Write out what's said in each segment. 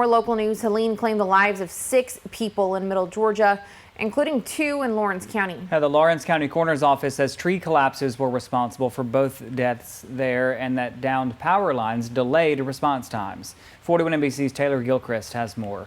More local news, Helene claimed the lives of 6 people in Middle Georgia, including 2 in Lawrence County. The Lawrence County Coroner's Office says tree collapses were responsible for both deaths there and that downed power lines delayed response times. 41 NBC's Taylor Gilchrist has more.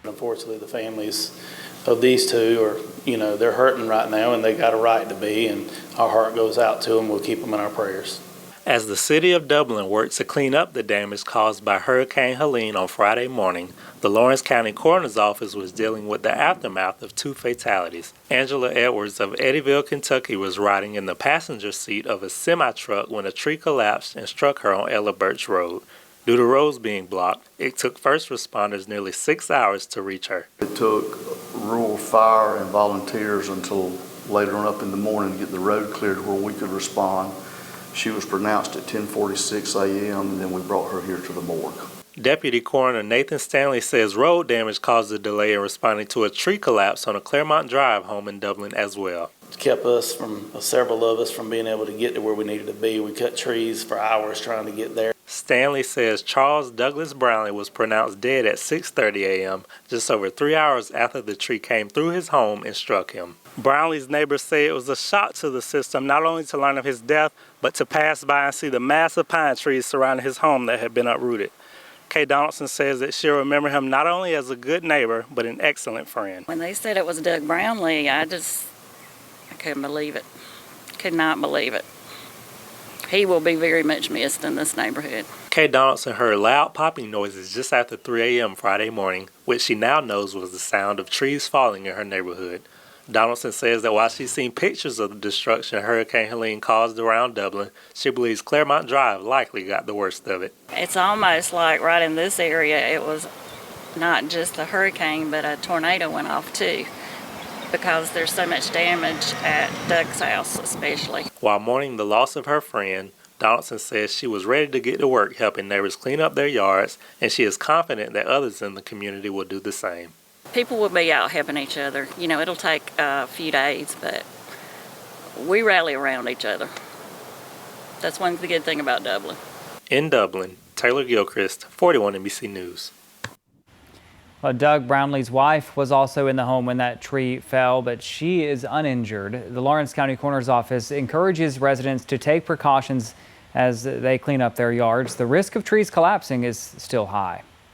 Unfortunately, the families of these 2 are, they're hurting right now, and they got a right to be, and our heart goes out to them. We'll keep them in our prayers. As the city of Dublin works to clean up the damage caused by Hurricane Helene on Friday morning, the Lawrence County Coroner's Office was dealing with the aftermath of 2 fatalities. Angela Edwards of Eddyville, Kentucky was riding in the passenger seat of a semi-truck when a tree collapsed and struck her on Ella Birch Road. Due to roads being blocked, it took first responders nearly 6 hours to reach her. It took rural fire and volunteers until later on up in the morning to get the road cleared where we could respond. She was pronounced at 10:46 a.m. and then we brought her here to the morgue. Deputy Coroner Nathan Stanley says road damage caused a delay in responding to a tree collapse on a Claremont Drive home in Dublin as well. It kept several of us from being able to get to where we needed to be. We cut trees for hours trying to get there. Stanley says Charles Douglas Brownlee was pronounced dead at 6:30 a.m., just over 3 hours after the tree came through his home and struck him. Brownlee's neighbors say it was a shock to the system not only to learn of his death, but to pass by and see the massive pine trees surrounding his home that had been uprooted. Kay Donaldson says that she'll remember him not only as a good neighbor, but an excellent friend. When they said it was Doug Brownlee, I couldn't believe it. Could not believe it. He will be very much missed in this neighborhood. Kay Donaldson heard loud popping noises just after 3 a.m. Friday morning, which she now knows was the sound of trees falling in her neighborhood. Donaldson says that while she's seen pictures of the destruction Hurricane Helene caused around Dublin, she believes Claremont Drive likely got the worst of it. It's almost like right in this area, it was not just a hurricane, but a tornado went off too, because there's so much damage at Doug's house especially. While mourning the loss of her friend, Donaldson says she was ready to get to work helping neighbors clean up their yards, and she is confident that others in the community will do the same. People will be out helping each other. It'll take a few days, but we rally around each other. That's one good thing about Dublin. In Dublin, Taylor Gilchrist, 41 NBC News. Well, Doug Brownlee's wife was also in the home when that tree fell, but she is uninjured. The Lawrence County Coroner's Office encourages residents to take precautions as they clean up their yards. The risk of trees collapsing is still high.